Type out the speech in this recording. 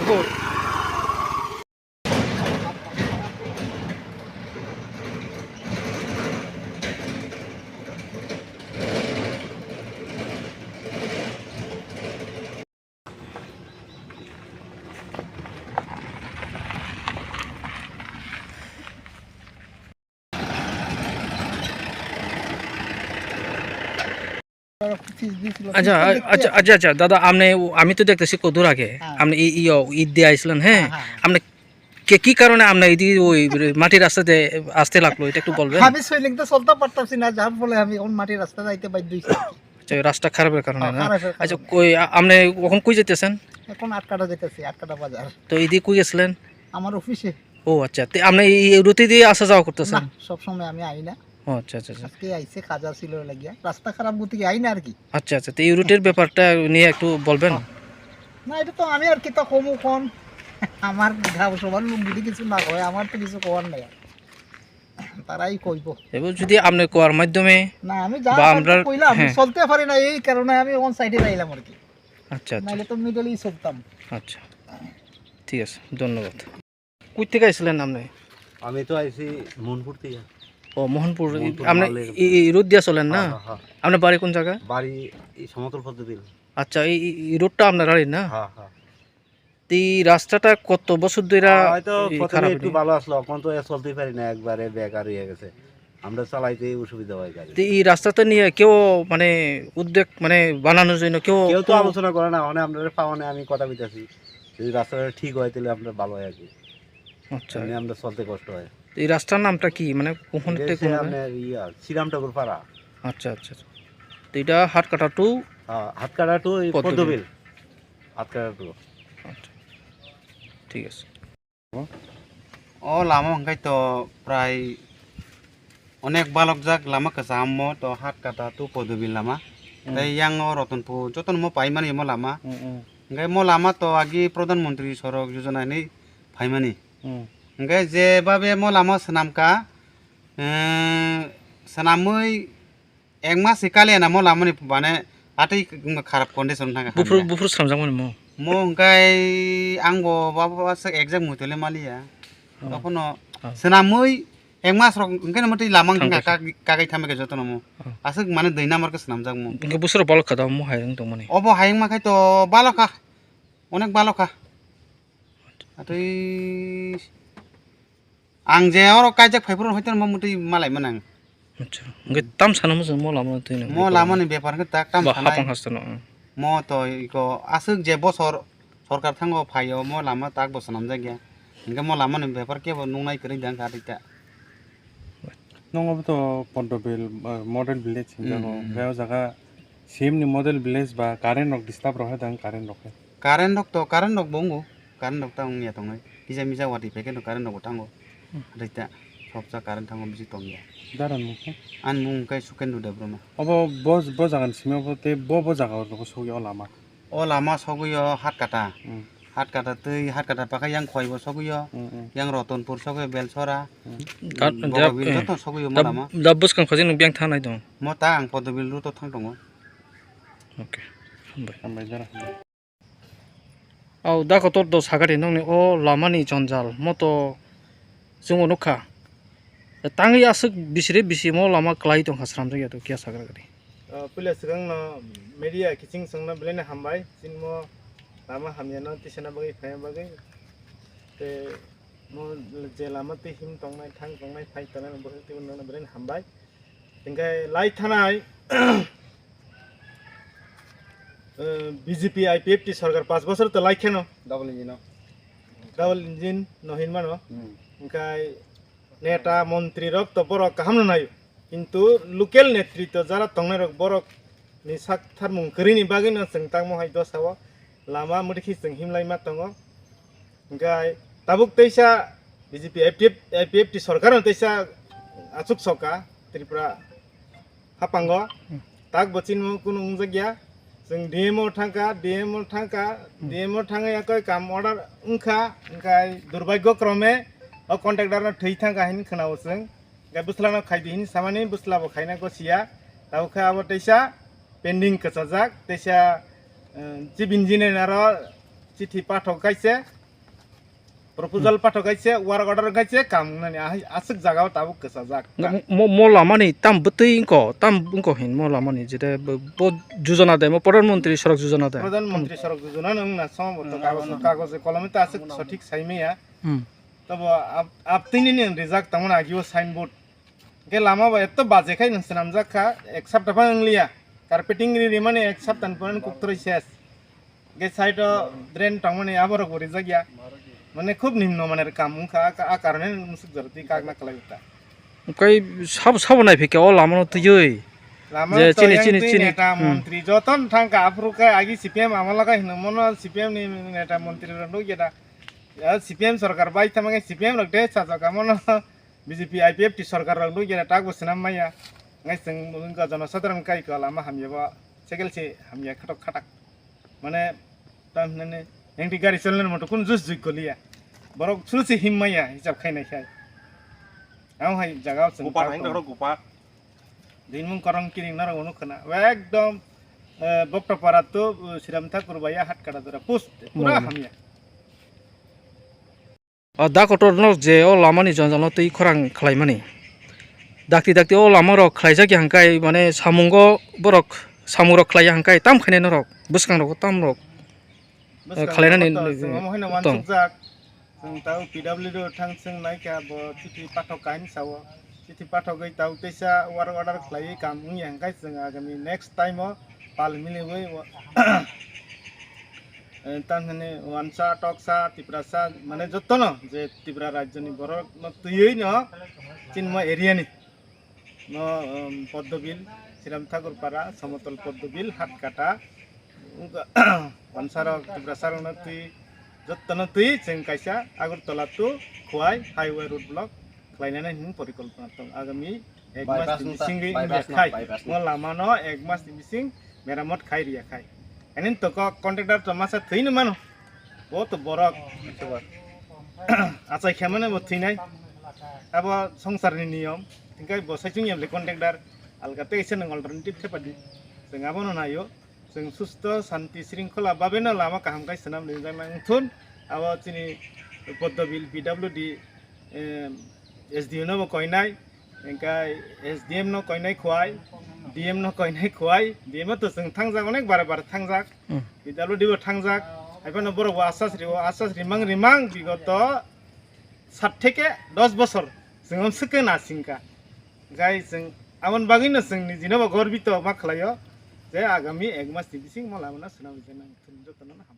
কই আচ্ছা আচ্ছা আচ্ছা আচ্ছা দাদা আপনি আমি তো দেখতেছি কদূর আগে আপনি ঈদ দিয়ে আইছিলেন হ্যাঁ আপনি কি কারণে আপনি এই ওই মাটির রাস্তাতে আসতে লাগলো এটা একটু বলবেন আমি সুইলিং তো চলতে পারতাছি না যার ফলে আমি এখন মাটির রাস্তা যাইতে বাধ্য হইছি আচ্ছা রাস্তা খারাপের কারণে না খারাপের আচ্ছা কারণে। কই আপনি কখন কই যেতেছেন এখন আটকাটা যেতেছি আটকাটা বাজার তো এই দিয়ে কই গেছিলেন আমার অফিসে ও আচ্ছা তো আপনি এই রুটি দিয়ে আসা যাওয়া না করতেছেন সব সময় আমি আই না ও আচ্ছা আচ্ছা আচ্ছা আজকে আইছে কাজা ছিল লাগিয়া রাস্তা খারাপ গতি আই না আর কি আচ্ছা আচ্ছা তো এই রুটের ব্যাপারটা নিয়ে একটু বলবেন না এটা তো আমি আর কি তো কমু কোন আমার গাঁও সবার লোক যদি কিছু না হয় আমার তো কিছু করার নাই আর। তারাই কইব এবার যদি আপনি কোয়ার মাধ্যমে না আমি যা বা আমরা কইলাম হ্যাঁ চলতে পারি না এই কারণে আমি অন সাইডে যাইলাম আর কি আচ্ছা আচ্ছা নাইলে তো মিডলেই চলতাম আচ্ছা ঠিক আছে ধন্যবাদ কই থেকে আইছিলেন আপনি আমি তো আইছি মনপুর থেকে ও মোহনপুর মোহনপুর আপনি মালের- এই রোড দিয়া চলেন না হ্যাঁ, হ্যাঁ। আপনার বাড়ি কোন জায়গা বাড়ি এই সমতল পদ্ধতি আচ্ছা এই রোডটা আপনার বাড়ি না হ্যাঁ হ্যাঁ তো এই রাস্তাটা কত বছর ধরে হয়তো প্রথমে খারাপ একটু ভালো আসলো এখন তো চলতেই পারি না একবারে বেকার হয়ে গেছে আমরা চালাইতে অসুবিধা হয় গাড়ি তো এই রাস্তাটা নিয়ে কেউ মানে উদ্যোগ মানে বানানোর জন্য কেউ কেউ তো আলোচনা করে না মানে আপনারা পাওয়ানে আমি কথা বলতেছি যদি রাস্তাটা ঠিক হয় তাহলে আপনার ভালো হয় আর কি আচ্ছা এমনি আমরা চলতে কষ্ট হয় তো এই রাস্তার নামটা কি মানে কোন এটা হচ্ছে আপনার শ্রীরাম ঠাকুর পাড়া আচ্ছা আচ্ছা আচ্ছা। তো এটা Hatkata to Hatkata to Padmabil. Padmabil Hatkata to আচ্ছা ঠিক আছে ও লামা হংকাই তো প্রায় অনেক বালক যাক লামা কাছে আম্ম তো হাত কাটা তো পদবিল লামা তাই ইয়াং রতনপুর যতন মো পাইমানি মো লামা হংকাই মো লামা তো আগে প্রধানমন্ত্রী সড়ক যোজনা নেই ফাইমানি হংকাই যেভাবে মো লামা সেনামকা সেনামই এক মাস কালে না মো লামানি মানে আটাই খারাপ কন্ডিশন থাকা বুফুর সামজামोन মো mo hingkai angbo baba sa exam mutole malia tokono senamoi engmas rok hingkai mati lamang hingka kagai thame ke jotono mo asuk mane deina mar ke senam jang mo ইনকে বুসুর বল খাদা মো হাইং তো মানে obo haing makai to baloka onek baloka atui ang je oro kaijak phaipur hoitan mo muti malai manang আচ্ছা ইনকে তাম সানামো जों মো লামো তুই না mo lamani bepar ke tak tam বা sanai হাপাং হাসতানো mo to iko asuk je bosor सरकार थांगो फायो मो लामा ताक बसनाम जागिया इनके मो लामा नि बेफार के नुंनाय करि दां खारिता नंगबो तो पद्मबिल मॉडल विलेज हिंजानो बेयाव जागा सेमनि मॉडल विलेज बा कारेन्ट रक डिस्टार्ब रहे दां कारेन्ट रक कारेन्ट रक बंगो कारेन्ट रक तांग निया तंगै किजा मिजा वाटी फेके no कारेन्ट रक थांगो रिता सबजा कारेन्ट थांगो बिजि तंगिया दारान मुखे आन मुं kai सुकेन दुदा ब्रमा अब बो जागान सिमाव ते बो जागा रक सौया Lama o lama soguyo hat kata tei hat kata pakai yang khoi bo soguyo yang rotonpur soguyo belsora bogobil joto soguyo mo lama দাবস কান খজেন বিয়াং থানাই দং mo ta ang podobil ru to thang tongo okay হামবাই आमबाय जारा আও দা কত দ সাগারি নংনি ও লামানি জঞ্জাল মতো जों नुखा तांगै आसुक बिसरे बिसि मो लामा क्लाइ दं हासराम जाया तो किया सागर गरि पुलिस सिगां न मीडिया किचिंग संना बेलेने हामबाय सिनमो लामा हामियानो तिसना बगै फाय बगै ते मो जे लामा ते हिम तंनाय थां तंनाय फाय तनाय बगै ते उन्ना बेलेने हामबाय इंगाय लाई थानाय बीजेपी आईपीएफ टी सरकार 5 বছর তো লাই খেনো ডাবল ইঞ্জিন নহিন মানো इंगाय नेता मन्त्री रक तो बरक गाहाम नायो किन्तु लोकेल नेतृत्व जारा तंनाय रक बरक नि साकथार मुंखरिनि बागैनो जों तांमो हाय दसाव लामा मुदिखि जों हिमलायमा दङ इंगाय ताबुक तैसा बीजेपी आईपीएफ टी सरकार तैसा आचुक सका त्रिपुरा हापांग ताक बचिन कुनु उंजगिया जों डीएमओ थांगा याकै काम अर्डार उंखा इंगाय दुर्भाग्य क्रमे o contactor na thei thang kahin khnaw sing ga busla na khai dihin samani busla bo khaina ko sia tau kha abo teisa pending ka sajak teisa chief engineer aro chithi pathok kaise proposal पाठकायचे वर order गायचे काम नाही असं जागाव ताबूक कसा जाग mo lamani tam betul ingko hin mo lamani jede bo jujana de mo প্রধানমন্ত্রী সড়ক যোজনা de প্রধানমন্ত্রী সড়ক যোজনা নং না সমবত কাগজে কলমে তা আছে সঠিক সাইমেয়া তবে আপনি নিন রিজাক তেমন আগিও সাইনবোর্ড গে লামা বা এত বাজে খাই নসে নামজাখা এক সপ্তাহ আংলিয়া কার্পেটিং রি মানে এক সপ্তাহ পরে কুকতরই শেষ গে সাইড ড্রেন টামনে আবার করে জাগিয়া মানে খুব নিম্ন মানের কাম মুখা কারণে মুসুক জরতি কাগনা কলাইতা kai sab nai phike o lamano tuyoi Lama যে চিনি চিনি চিনি এটা মন্ত্রী যতন ঠাঙ্কা আফ্রিকা আগি সিপিএম আমালাকা হিন মনো সিপিএম নি এটা মন্ত্রী রন্ডু গেটা সিপিএম সরকার বাই থামাগে সিপিএম রকতে সাজাকা মনো বিজেপি আইপিএফ টি সরকার রন্ডু গেটা টাক বসনাম মাইয়া ngai sing mungka জনসাধারণ কাই কলা মা হামিয়াবা সেকেলছে হামিয়া খটক খাটাক মানে তাম নেনে এংটি গাড়ি চলনের মতো কোন জুস জুই কলিয়া বড় সুলসি হিমমাইয়া হিসাব খাইনাই খাই আও হাই জাগাও সং গোপা দিন মুং করং কিরিং নার অনুখনা একদম বক্ত পারা তো শ্রীরাম ঠাকুর বাইয়া হাত কাটা ধরা পোস্ট পুরা হামিয়া da kotor no je o lamani jonjano tui khorang khlaimani dakti o lamaro khlaijaki hangkai mane samungo borok samurok khlai hangkai tam khane norok buskang rok tam rok khalainani মহইনা ওয়ানসুক জাক जों ताव पिडब्लिउ थां जों नायका ब चिठी पाठक काइन साव चिठी पाठक गई ताव तेसा वार ऑर्डर खलाई काम यांगाय जों आगामी नेक्स्ट टाइम पाल मिलिवै तानने वानसा टकसा तिप्रासा माने जत्तन जे तिप्रा राज्यनि बर तुयै न चिन्म एरियानि न पद्मबिल श्रीराम ठाकुर पारा समतल पद्मबिल हाटकाटा वानसार तिप्रासार न तुई जत्तन तुई जों कायसा आगरतला टु खवाय हाईवे रोड ब्लक खलायनानै हिं परिकल्पना दं आगामी एक मास बिसिंगै खाय म लामानो एक मास बिसिं मेरामत खाय रिया खाय एनिन तो कन्ट्राक्टर तो मासा थैनो मानो बहुत बरक आचाय खेमाने बो थैनाय अब संसारनि नियम तिंकाय बसायजों यामले कन्ट्राक्टर आलगाते एसे नों अल्टारनेटिभ थेपादि जों आबोनो नायो जों सुस्थ शान्ति शृंखला बाबेनो लामा काहामखाय सोनाम लिंजांनांथुन अब चिनि पद्मबिल पिडब्लिउडि एसडिओ नो कयनाय एंकाय एसडिएम नो कयनाय खवाय ডিএম ন কয়নাই খোয়াই ডিএম তো जों थांजाक अनेक बार बार थांजाक पिडब्लिउडिबो थांजाक आइफानो बर आसास रिमां बिगत 7 থেকে 10 বছর जों सके नासिंका गाय जों आमन बागैनो जोंनि जिनबा गरबित मा खालायो जे आगामी 1 मास बिसिं मला मोना सुनाम जेना जतन हाम